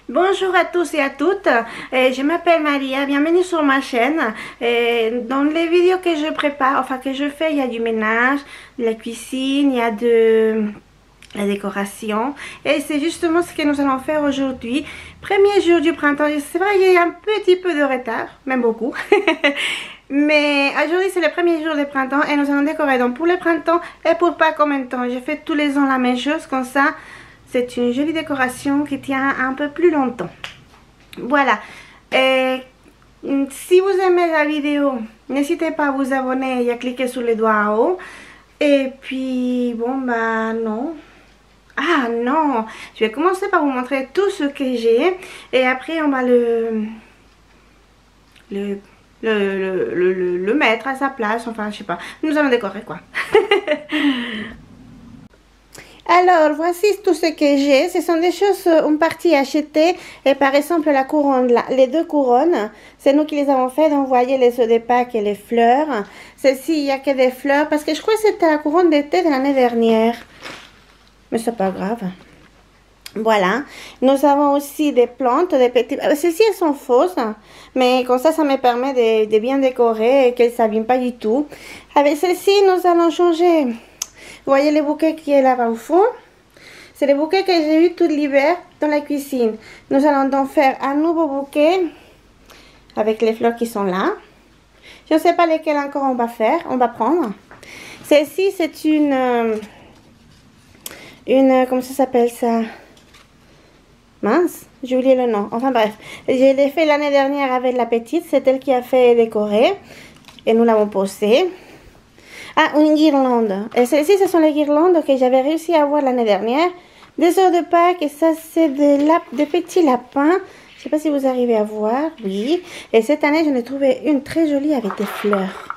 Bonjour à tous et à toutes, je m'appelle Maria, bienvenue sur ma chaîne. Dans les vidéos que je prépare, enfin que je fais, il y a du ménage, de la cuisine, il y a de la décoration. Et c'est justement ce que nous allons faire aujourd'hui. Premier jour du printemps, c'est vrai qu'il y a un petit peu de retard, même beaucoup. Mais aujourd'hui c'est le premier jour du printemps et nous allons décorer. Donc pour le printemps et pour Pâques en même temps, je fais tous les ans la même chose comme ça. C'est une jolie décoration qui tient un peu plus longtemps. Voilà. Et si vous aimez la vidéo, n'hésitez pas à vous abonner et à cliquer sur le doigt en haut. Et puis, bon, bah non. Ah non, je vais commencer par vous montrer tout ce que j'ai. Et après, on va le mettre à sa place. Enfin, je sais pas. Nous allons décorer quoi. Alors, voici tout ce que j'ai. Ce sont des choses en partie achetées. Et par exemple, la couronne, là, les deux couronnes, c'est nous qui les avons fait. Donc, vous voyez les œufs de Pâques et les fleurs. Celle-ci, il n'y a que des fleurs. Parce que je crois que c'était la couronne d'été de l'année dernière. Mais c'est pas grave. Voilà. Nous avons aussi des plantes, des petits... Celles-ci, elles sont fausses. Mais comme ça me permet de bien décorer et qu'elles ne s'abîment pas du tout. Avec celle-ci, nous allons changer... Vous voyez le bouquet qui est là-bas au fond? C'est le bouquet que j'ai eu tout l'hiver dans la cuisine. Nous allons donc faire un nouveau bouquet avec les fleurs qui sont là. Je ne sais pas lesquelles encore on va faire, on va prendre. Celle-ci, c'est une... Comment ça s'appelle ça? Mince, j'ai oublié le nom. Enfin bref, je l'ai fait l'année dernière avec la petite. C'est elle qui a fait décorer. Et nous l'avons posée. Ah, une guirlande. Et celles-ci, ce sont les guirlandes que j'avais réussi à avoir l'année dernière. Des œufs de Pâques. Et ça, c'est des petits lapins. Je ne sais pas si vous arrivez à voir. Oui. Et cette année, j'en ai trouvé une très jolie avec des fleurs.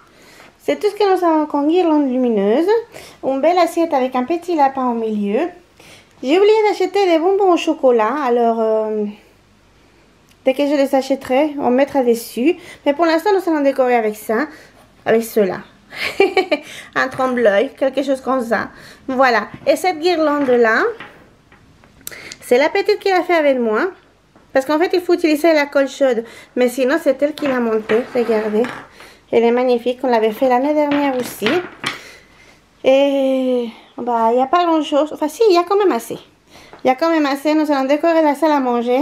C'est tout ce que nous avons comme guirlande lumineuse. Une belle assiette avec un petit lapin au milieu. J'ai oublié d'acheter des bonbons au chocolat. Alors, dès que je les achèterai, on mettra dessus. Mais pour l'instant, nous allons décorer avec ça. Avec cela. Un tremble-l'œil, quelque chose comme ça. Voilà. Et cette guirlande là, c'est la petite qui l'a fait avec moi. Parce qu'en fait, il faut utiliser la colle chaude. Mais sinon, c'est elle qui l'a montée. Regardez. Elle est magnifique. On l'avait fait l'année dernière aussi. Et bah, il n'y a pas grand chose. Enfin, si, il y a quand même assez. Il y a quand même assez. Nous allons décorer la salle à manger.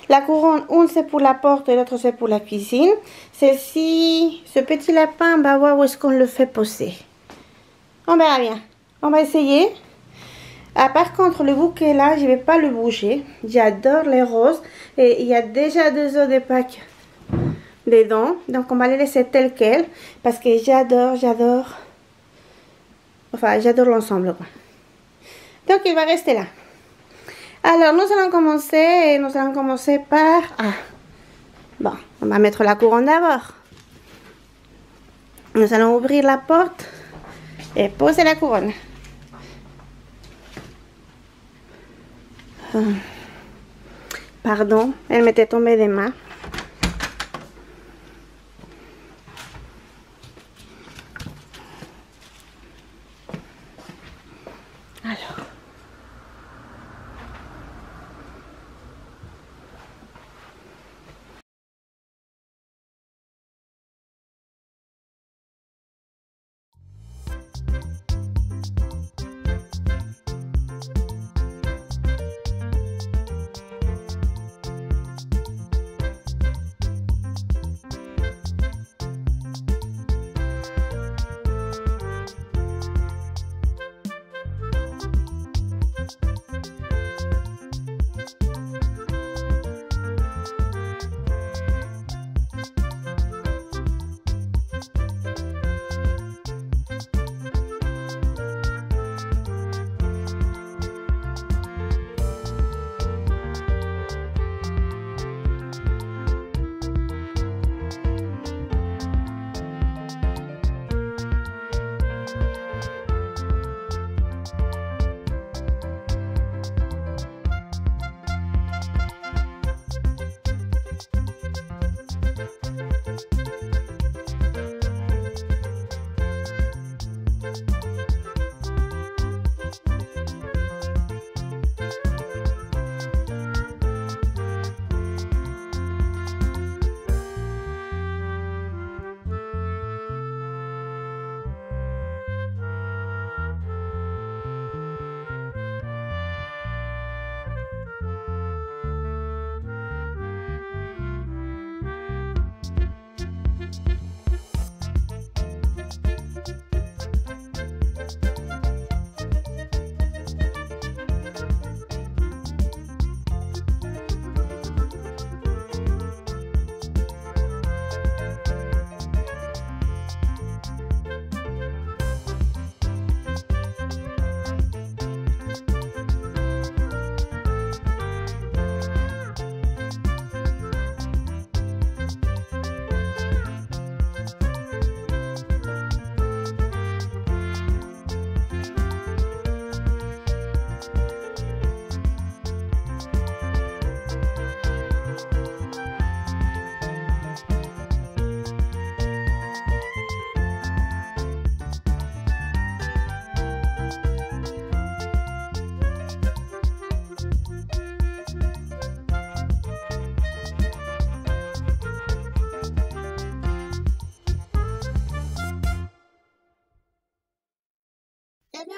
La couronne, une c'est pour la porte et l'autre c'est pour la cuisine. Celle-ci, ce petit lapin, on va voir où est-ce qu'on le fait poser. On verra bien. On va essayer. Ah, par contre, le bouquet là, je ne vais pas le bouger. J'adore les roses. Et il y a déjà 2 œufs de Pâques dedans. Donc, on va les laisser tels quels. Parce que j'adore. Enfin, j'adore l'ensemble, quoi. Donc, il va rester là. Alors, nous allons commencer par... Ah, bon, on va mettre la couronne d'abord. Nous allons ouvrir la porte et poser la couronne. Pardon, elle m'était tombée des mains. Alors...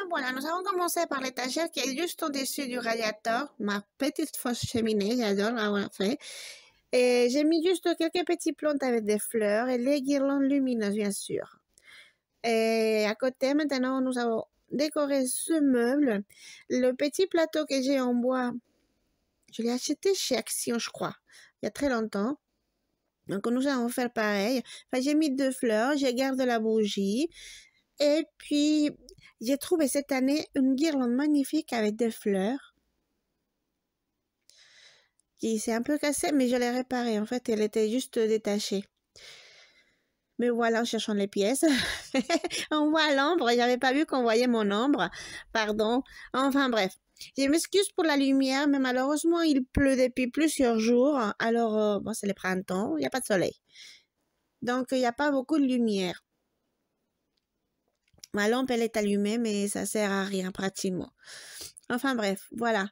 voilà, nous avons commencé par l'étagère qui est juste au-dessus du radiateur. Ma petite fausse cheminée, j'adore avoir fait. Et j'ai mis juste quelques petites plantes avec des fleurs et les guirlandes lumineuses, bien sûr. Et à côté, maintenant, nous avons décoré ce meuble. Le petit plateau que j'ai en bois, je l'ai acheté chez Action, je crois, il y a très longtemps. Donc, nous allons faire pareil. Enfin, j'ai mis 2 fleurs, je garde la bougie. Et puis, j'ai trouvé cette année une guirlande magnifique avec des fleurs. Qui s'est un peu cassée, mais je l'ai réparée. En fait, elle était juste détachée. Mais voilà, en cherchant les pièces. On voit l'ombre. J'avais pas vu qu'on voyait mon ombre. Pardon. Enfin, bref. Je m'excuse pour la lumière, mais malheureusement, il pleut depuis plusieurs jours. Alors, bon, c'est le printemps. Il n'y a pas de soleil. Donc, il n'y a pas beaucoup de lumière. Ma lampe, elle est allumée, mais ça sert à rien, pratiquement. Enfin, bref. Voilà.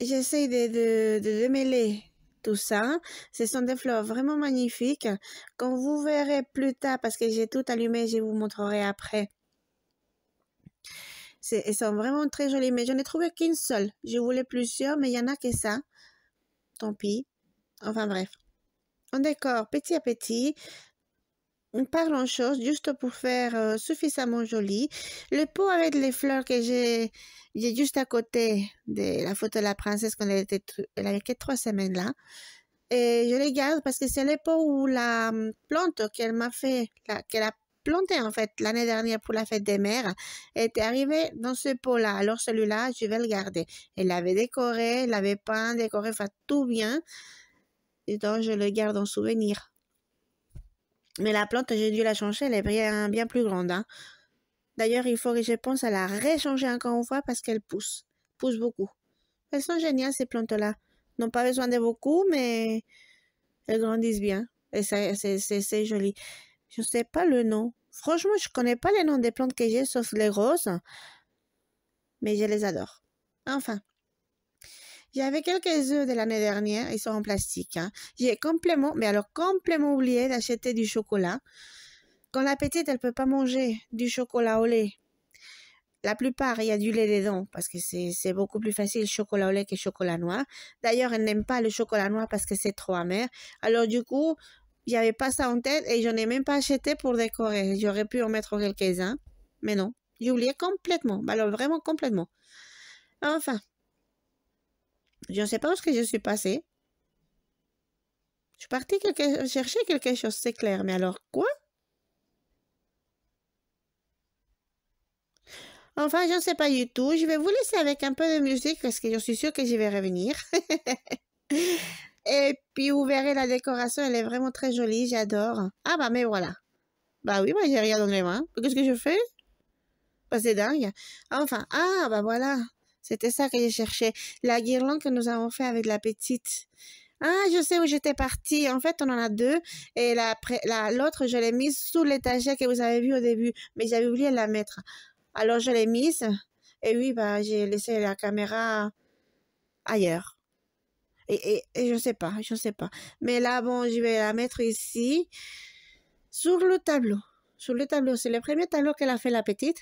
J'essaie de démêler tout ça. Ce sont des fleurs vraiment magnifiques. Quand vous verrez plus tard, parce que j'ai tout allumé, je vous montrerai après. Elles sont vraiment très jolies, mais je n'ai trouvé qu'une seule. Je voulais plusieurs, mais il y en a que ça. Tant pis. Enfin bref. On décore petit à petit. On parle en chose juste pour faire suffisamment joli. Le pot avec les fleurs que j'ai juste à côté de la photo de la princesse quand elle avait que 3 semaines là. Et je les garde parce que c'est le pot où la plante qu'elle m'a fait, qu'elle a planté en fait l'année dernière pour la fête des mères, était arrivée dans ce pot-là. Alors celui-là, je vais le garder. Elle l'avait décoré, elle l'avait peint, décoré, enfin tout bien. Et donc je le garde en souvenir. Mais la plante, j'ai dû la changer, elle est bien plus grande. Hein. D'ailleurs, il faut que je pense à la réchanger encore une fois parce qu'elle pousse beaucoup. Elles sont géniales ces plantes-là. N'ont pas besoin de beaucoup, mais elles grandissent bien. Et c'est joli. Je sais pas le nom. Franchement, je connais pas les noms des plantes que j'ai, sauf les roses. Mais je les adore. Enfin. J'avais quelques œufs de l'année dernière, ils sont en plastique. Hein. J'ai complètement oublié d'acheter du chocolat. Quand la petite, elle peut pas manger du chocolat au lait. La plupart, il y a du lait dedans, parce que c'est beaucoup plus facile chocolat au lait que chocolat noir. D'ailleurs, elle n'aime pas le chocolat noir parce que c'est trop amer. Alors du coup, j'avais pas ça en tête et j'en ai même pas acheté pour décorer. J'aurais pu en mettre quelques-uns, mais non. J'ai oublié complètement, alors vraiment complètement. Enfin. Je ne sais pas où est-ce que je suis passée. Je suis partie chercher quelque chose, c'est clair. Mais alors, quoi? Enfin, je ne sais pas du tout. Je vais vous laisser avec un peu de musique parce que je suis sûre que je vais revenir. Et puis, vous verrez la décoration, elle est vraiment très jolie. J'adore. Ah bah, mais voilà. Bah oui, moi, j'ai rien dans les mains. Qu'est-ce que je fais? Bah, c'est dingue. Enfin, ah bah voilà. C'était ça que j'ai cherché. La guirlande que nous avons fait avec la petite. Ah, je sais où j'étais partie. En fait, on en a 2. Et l'autre, je l'ai mise sous l'étagère que vous avez vu au début. Mais j'avais oublié de la mettre. Alors, je l'ai mise. Et oui, bah, j'ai laissé la caméra ailleurs. Et je sais pas. Mais là, bon, je vais la mettre ici. Sur le tableau. C'est le premier tableau qu'elle a fait la petite.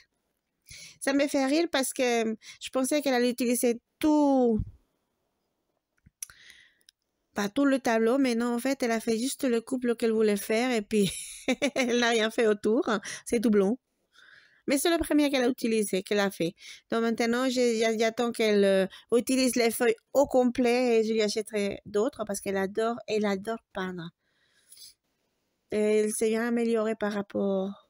Ça me fait rire parce que je pensais qu'elle allait utiliser tout le tableau, mais non, en fait, elle a fait juste le couple qu'elle voulait faire et puis elle n'a rien fait autour. C'est tout blond. Mais c'est le premier qu'elle a utilisé, qu'elle a fait. Donc maintenant, j'attends qu'elle utilise les feuilles au complet et je lui achèterai d'autres parce qu'elle adore peindre. Et elle s'est bien améliorée par rapport...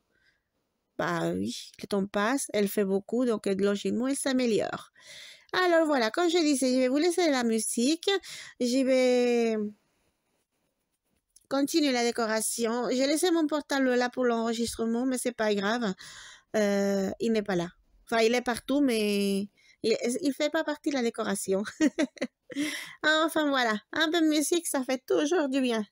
Bah oui, le temps passe, elle fait beaucoup, donc logiquement, elle s'améliore. Alors voilà, comme je disais, je vais vous laisser la musique. Je vais continuer la décoration. J'ai laissé mon portable là pour l'enregistrement, mais c'est pas grave. Il n'est pas là. Enfin, il est partout, mais il fait pas partie de la décoration. Enfin voilà, un peu de musique, ça fait toujours du bien.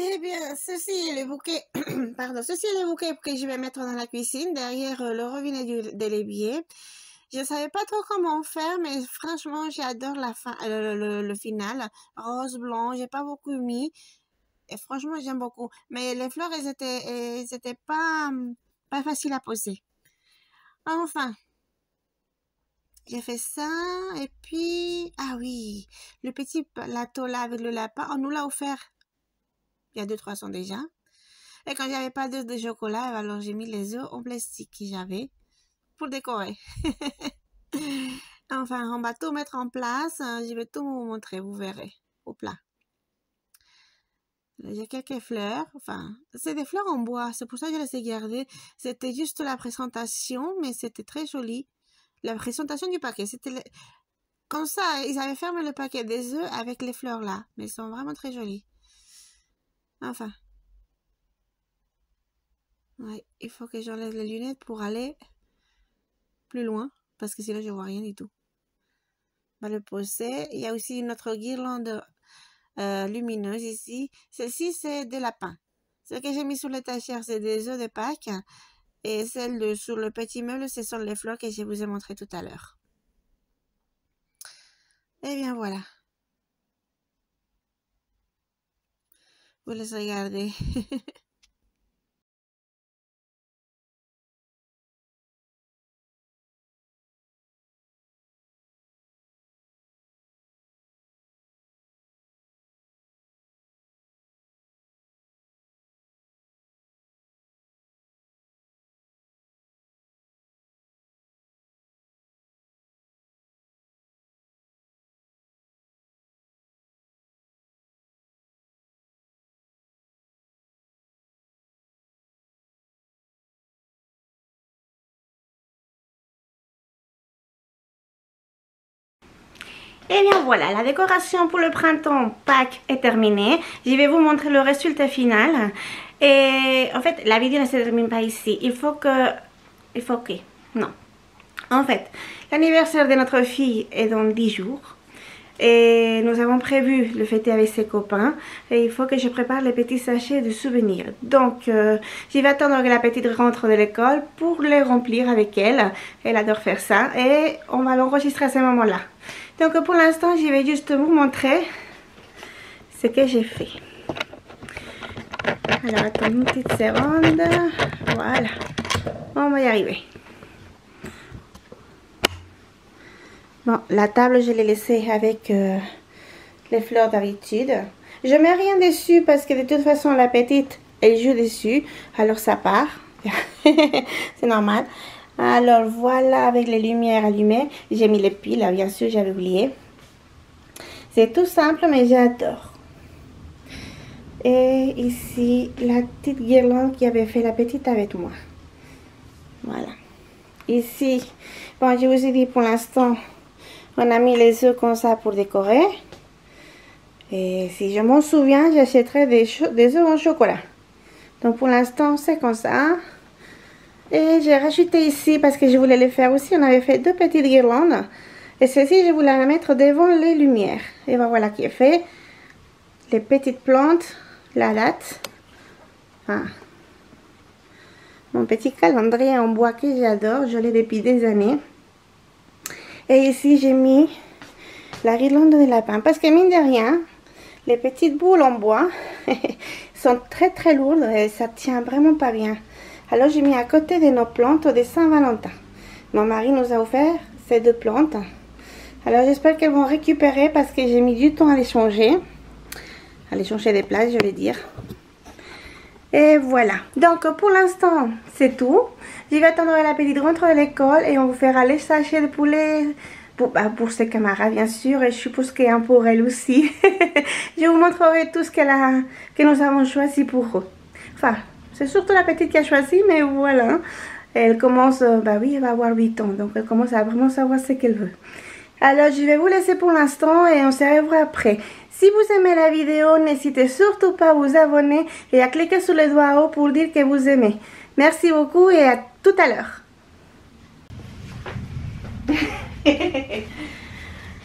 Eh bien, ceci est le bouquet, pardon, ceci est le bouquet que je vais mettre dans la cuisine, derrière le robinet de l'évier. Je savais pas trop comment faire, mais franchement, j'adore la fin, le final. Rose, blanc, j'ai pas beaucoup mis. Et franchement, j'aime beaucoup. Mais les fleurs, elles étaient pas faciles à poser. Enfin, j'ai fait ça. Et puis, ah oui, le petit plateau là avec le lapin, on nous l'a offert il y a 2-3 ans déjà. Et quand j'avais pas d'œufs de chocolat, alors j'ai mis les œufs en plastique que j'avais pour décorer. Enfin, on va tout mettre en place. Je vais tout vous montrer, vous verrez, au plat. J'ai quelques fleurs. Enfin, c'est des fleurs en bois. C'est pour ça que je les ai gardées. C'était juste la présentation, mais c'était très joli. La présentation du paquet, c'était comme ça. Ils avaient fermé le paquet des œufs avec les fleurs là. Mais ils sont vraiment très jolis. Enfin. Ouais, il faut que j'enlève les lunettes pour aller plus loin. Parce que sinon, je vois rien du tout. On va le poser. Il y a aussi une autre guirlande lumineuse ici. Celle-ci, c'est des lapins. Celle que j'ai mis sur l'étagère, c'est des œufs de Pâques. Et celle sur le petit meuble, ce sont les fleurs que je vous ai montrées tout à l'heure. Et bien voilà. Vous les regardez. Et bien voilà, la décoration pour le printemps Pâques est terminée. Je vais vous montrer le résultat final. Et en fait, la vidéo ne se termine pas ici. Il faut que... Non. En fait, l'anniversaire de notre fille est dans 10 jours. Et nous avons prévu le fêter avec ses copains. Et il faut que je prépare les petits sachets de souvenirs. Donc, je vais attendre que la petite rentre de l'école pour les remplir avec elle. Elle adore faire ça. Et on va l'enregistrer à ce moment-là. Donc, pour l'instant, je vais juste vous montrer ce que j'ai fait. Alors, attends une petite seconde. Voilà. On va y arriver. Bon, la table, je l'ai laissée avec les fleurs d'habitude. Je mets rien dessus parce que de toute façon, la petite, elle joue dessus. Alors, ça part. C'est normal. Alors, voilà, avec les lumières allumées. J'ai mis les piles, bien sûr, j'avais oublié. C'est tout simple, mais j'adore. Et ici, la petite guirlande qui avait fait la petite avec moi. Voilà. Ici, bon, je vous ai dit pour l'instant... On a mis les œufs comme ça pour décorer. Et si je m'en souviens, j'achèterai des œufs en chocolat. Donc pour l'instant, c'est comme ça. Et j'ai rajouté ici, parce que je voulais les faire aussi, on avait fait 2 petites guirlandes. Et celle-ci, je voulais la mettre devant les lumières. Et ben voilà qui est fait. Les petites plantes, la date. Ah. Mon petit calendrier en bois que j'adore, je l'ai depuis des années. Et ici, j'ai mis la guirlande de lapin. Parce que mine de rien, les petites boules en bois sont très très lourdes et ça tient vraiment pas bien. Alors, j'ai mis à côté de nos plantes de Saint-Valentin. Mon mari nous a offert ces 2 plantes. Alors, j'espère qu'elles vont récupérer parce que j'ai mis du temps à les changer. À les changer des places, je vais dire. Et voilà. Donc, pour l'instant, c'est tout. Je vais attendre la petite rentre de l'école et on vous fera les sachets de poulet pour ses camarades, bien sûr. Et je suppose qu'il y a un pour elle aussi. Je vous montrerai tout ce que nous avons choisi pour eux. Enfin, c'est surtout la petite qui a choisi, mais voilà. Elle commence, bah oui, elle va avoir 8 ans. Donc, elle commence à vraiment savoir ce qu'elle veut. Alors, je vais vous laisser pour l'instant et on se revoit après. Si vous aimez la vidéo, n'hésitez surtout pas à vous abonner et à cliquer sur le doigt en haut pour dire que vous aimez. Merci beaucoup et à tout à l'heure.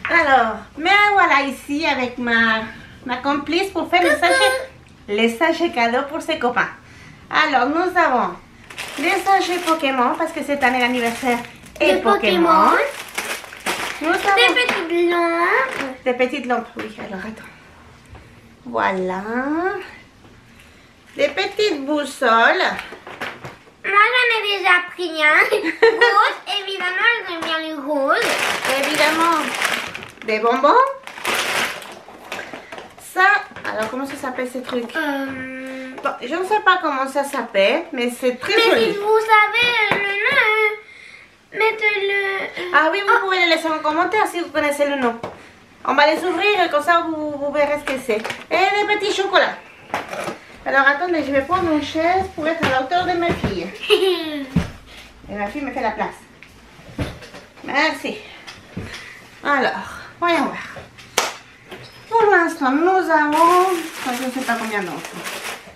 Alors, me voilà ici avec ma complice pour faire le sachet. les sachets cadeaux pour ses copains. Alors, nous avons les sachets Pokémon, parce que cette année l'anniversaire est Pokémon. Nous avons Des petites lampes. des petites lampes, oui, alors attends. Voilà. Des petites boussoles. Moi, j'en ai déjà pris un. Rose, évidemment, j'aime bien les roses. Évidemment, des bonbons. Ça, alors comment ça s'appelle ces trucs? Bon, je ne sais pas comment ça s'appelle, mais c'est très Mais si joli. vous savez le nom, mettez-le. Ah oui, vous pouvez les laisser en commentaire si vous connaissez le nom. On va les ouvrir et comme ça vous verrez ce que c'est. Et des petits chocolats. Alors attendez, je vais prendre une chaise pour être à la hauteur de ma fille. Et ma fille me fait la place. Merci. Alors, voyons voir. Pour l'instant, nous avons... je ne sais pas combien d'enfants.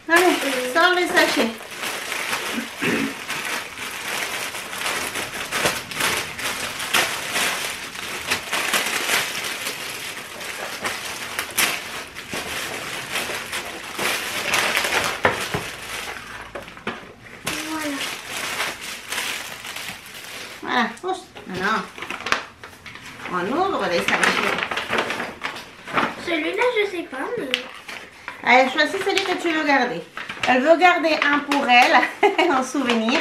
Allez, sors les sachets. Voilà, pousse. Alors, on ouvre les sachets. Celui-là, je sais pas, mais. Elle choisit celui que tu veux garder. Elle veut garder un pour elle, en souvenir.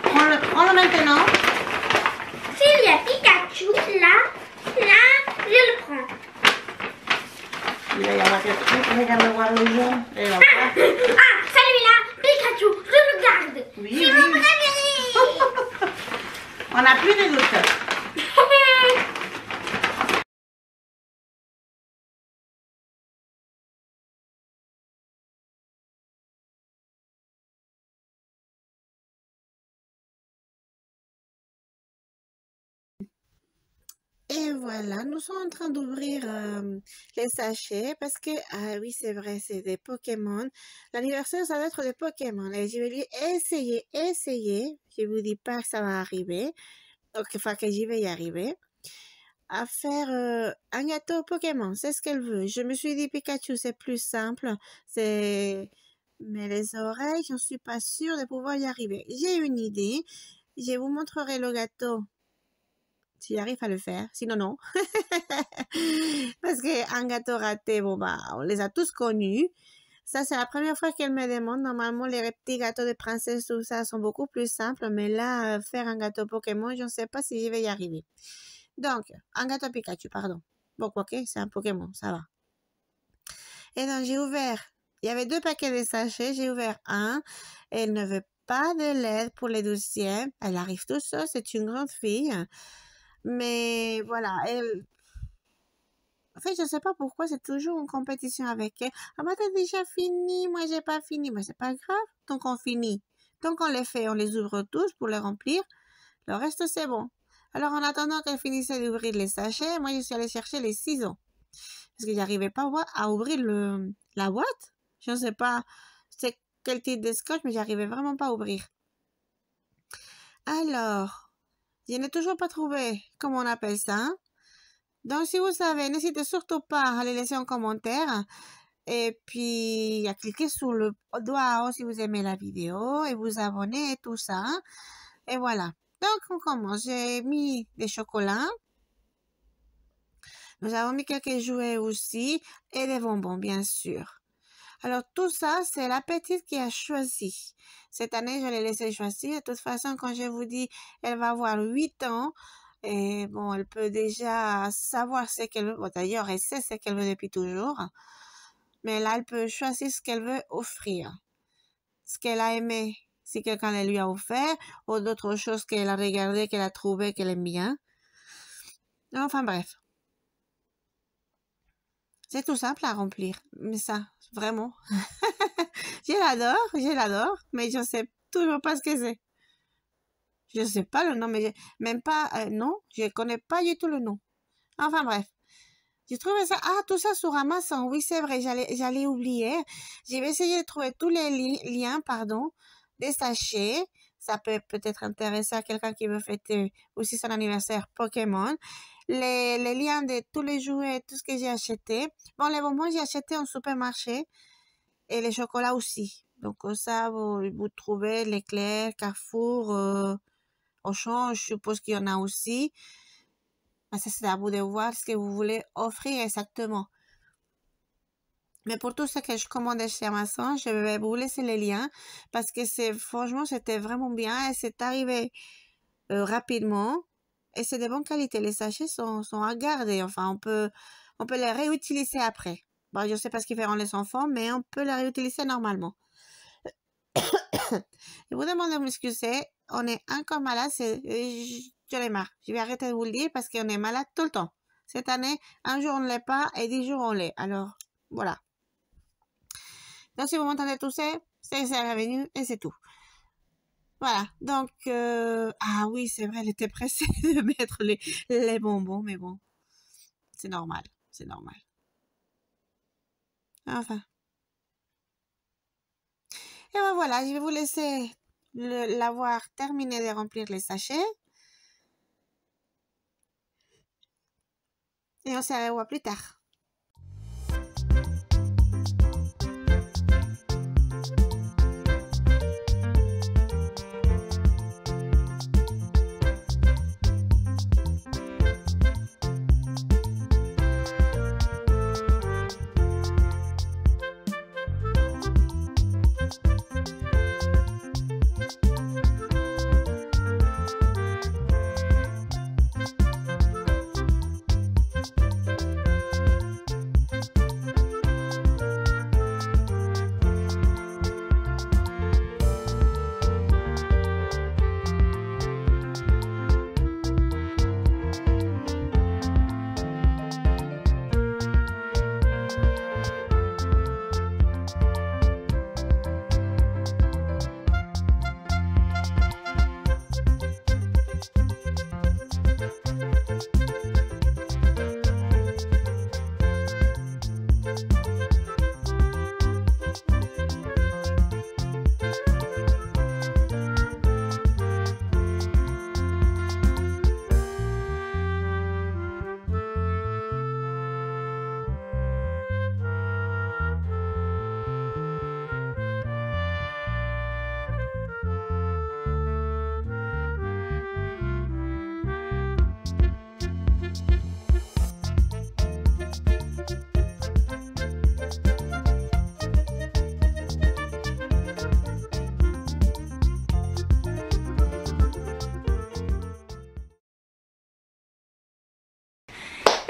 Prends-le maintenant. S'il y a Pikachu, là, je le prends. Il va y avoir quelque chose. Regarde voir le jaune. Et là, Ah, celui-là, Pikachu, je le garde. Oui, C'est oui. mon préféré. On n'a plus de doute. Et voilà, nous sommes en train d'ouvrir les sachets parce que, ah oui, c'est vrai, c'est des Pokémon. L'anniversaire, ça doit être des Pokémon. Et je vais lui essayer. Je vous dis pas que ça va arriver. Donc, enfin, que j'y vais y arriver. À faire un gâteau Pokémon. C'est ce qu'elle veut. Je me suis dit Pikachu, c'est plus simple. Mais les oreilles, je ne suis pas sûre de pouvoir y arriver. J'ai une idée. Je vous montrerai le gâteau. Si j'arrive à le faire, sinon non. Parce qu'un gâteau raté, bon bah, on les a tous connus. Ça, c'est la première fois qu'elle me demande. Normalement, les petits gâteaux de princesse, tout ça, sont beaucoup plus simples. Mais là, faire un gâteau Pokémon, je ne sais pas si je vais y arriver. Donc, un gâteau Pikachu, pardon. Bon, ok, c'est un Pokémon, ça va. Et donc, j'ai ouvert. Il y avait 2 paquets de sachets. J'ai ouvert un. Elle ne veut pas de l'aide pour les 12e. Elle arrive tout seule. C'est une grande fille. Mais voilà, elle... En fait, je ne sais pas pourquoi, c'est toujours une compétition avec elle. Ah, bah, t'as déjà fini, moi, j'ai pas fini. Mais c'est pas grave, tant qu'on finit. Tant qu'on les fait, on les ouvre tous pour les remplir. Le reste, c'est bon. Alors, en attendant qu'elle finissait d'ouvrir les sachets, moi, je suis allée chercher les ciseaux. Parce que j'arrivais pas à ouvrir la boîte. Je ne sais pas c'est quel type de scotch, mais j'arrivais vraiment pas à ouvrir. Alors, je n'ai toujours pas trouvé comment on appelle ça. Donc, si vous savez, n'hésitez surtout pas à les laisser en commentaire. Et puis, à cliquer sur le doigt si vous aimez la vidéo et vous abonner et tout ça. Et voilà. Donc, on commence. J'ai mis des chocolats. Nous avons mis quelques jouets aussi et des bonbons, bien sûr. Alors, tout ça, c'est la petite qui a choisi. Cette année, je l'ai laissé choisir. De toute façon, quand je vous dis, elle va avoir 8 ans. Et bon, elle peut déjà savoir ce qu'elle veut. Bon, d'ailleurs, elle sait ce qu'elle veut depuis toujours. Mais là, elle peut choisir ce qu'elle veut offrir. Ce qu'elle a aimé, si quelqu'un le lui a offert. Ou d'autres choses qu'elle a regardées, qu'elle a trouvées, qu'elle aime bien. Enfin, bref. C'est tout simple à remplir. Mais ça, vraiment. je l'adore. Mais je ne sais toujours pas ce que c'est. Je ne sais pas le nom, mais même pas, non, je ne connais pas du tout le nom. Enfin bref. J'ai trouvé ça, tout ça sur Amazon, oui c'est vrai, j'allais oublier. Je vais essayer de trouver tous les liens, des sachets. Ça peut peut-être intéresser à quelqu'un qui veut fêter aussi son anniversaire Pokémon. Les liens de tous les jouets, tout ce que j'ai acheté. Bon, les bonbons, j'ai acheté en supermarché. et les chocolats aussi. Donc ça, vous trouvez Leclerc, Carrefour, Auchan, je suppose qu'il y en a aussi. Ça, c'est à vous de voir ce que vous voulez offrir exactement. Mais pour tout ce que je commandais chez Amazon, je vais vous laisser les liens parce que franchement, c'était vraiment bien et c'est arrivé rapidement et c'est de bonne qualité. Les sachets sont à garder. Enfin, on peut les réutiliser après. Bon, je sais pas ce qu'ils feront les enfants, mais on peut les réutiliser normalement. Je vous demande de m'excuser. On est encore malade. J'en ai marre. Je vais arrêter de vous le dire parce qu'on est malade tout le temps. Cette année, un jour on ne l'est pas et 10 jours on l'est. Alors, voilà. Donc, si vous m'entendez tousser, c'est revenu et c'est tout. Voilà. Donc, ah oui, c'est vrai, elle était pressée de mettre les bonbons, mais bon, c'est normal. C'est normal. Enfin. Et ben voilà, je vais vous laisser l'avoir terminé de remplir les sachets. Et on se revoit plus tard.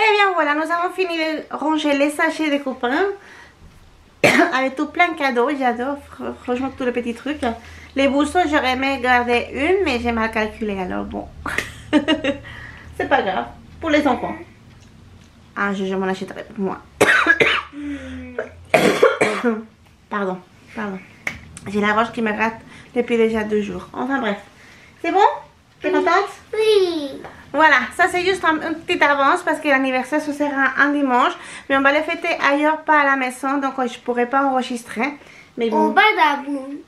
Et bien voilà, nous avons fini de ranger les sachets des copains. Avec tout plein de cadeaux, j'adore franchement tous les petits trucs. Les boustons, j'aurais aimé garder une, mais j'ai mal calculé, alors bon. C'est pas grave, pour les enfants. Ah, je m'en achèterai pour moi. Pardon. J'ai la roche qui me gratte depuis déjà 2 jours. Enfin bref, c'est bon? T'es contente? Oui. Voilà, ça c'est juste une petite avance parce que l'anniversaire ce sera un dimanche. Mais on va le fêter ailleurs, pas à la maison, donc je pourrais pas enregistrer. Mais bon. Au badaboum.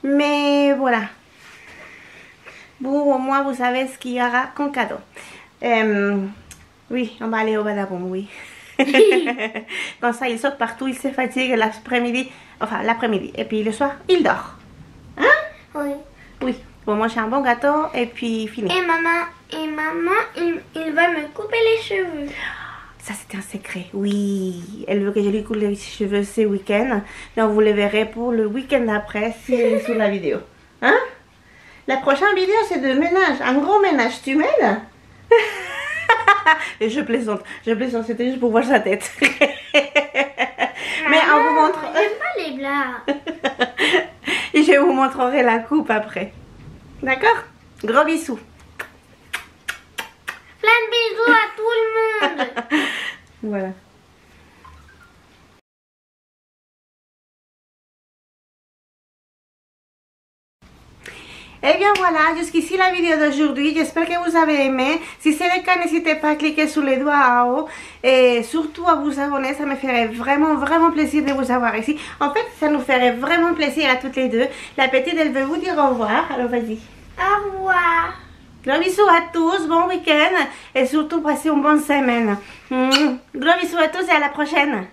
Mais voilà. Vous, au moins, vous savez ce qu'il y aura comme cadeau. Oui, on va aller au badaboum, oui. Comme ça, il saute partout, il se fatigue l'après-midi. Enfin, l'après-midi. Et puis le soir, il dort. Hein? Oui. Oui. Pour manger un bon gâteau et puis fini. Et maman, il va me couper les cheveux. Ça, c'était un secret. Oui, elle veut que je lui coupe les cheveux ce week-end. Donc, vous le verrez pour le week-end après si elle est sur la vidéo. Hein? La prochaine vidéo, c'est de ménage. Un gros ménage. Tu m'aides? Et je plaisante. C'était juste pour voir sa tête. Mais on vous montre. J'aime pas les blagues. Et je vous montrerai la coupe après. D'accord? Gros bisous. Plein de bisous à tout le monde. Voilà. Et bien voilà, jusqu'ici la vidéo d'aujourd'hui. J'espère que vous avez aimé. Si c'est le cas, n'hésitez pas à cliquer sur les doigts en haut. Et surtout à vous abonner, ça me ferait vraiment plaisir de vous avoir ici. En fait, ça nous ferait vraiment plaisir à toutes les deux. La petite, elle veut vous dire au revoir. Alors vas-y. Au revoir. Gros bisous à tous, bon week-end. Et surtout, passez une bonne semaine. Gros bisous à tous et à la prochaine.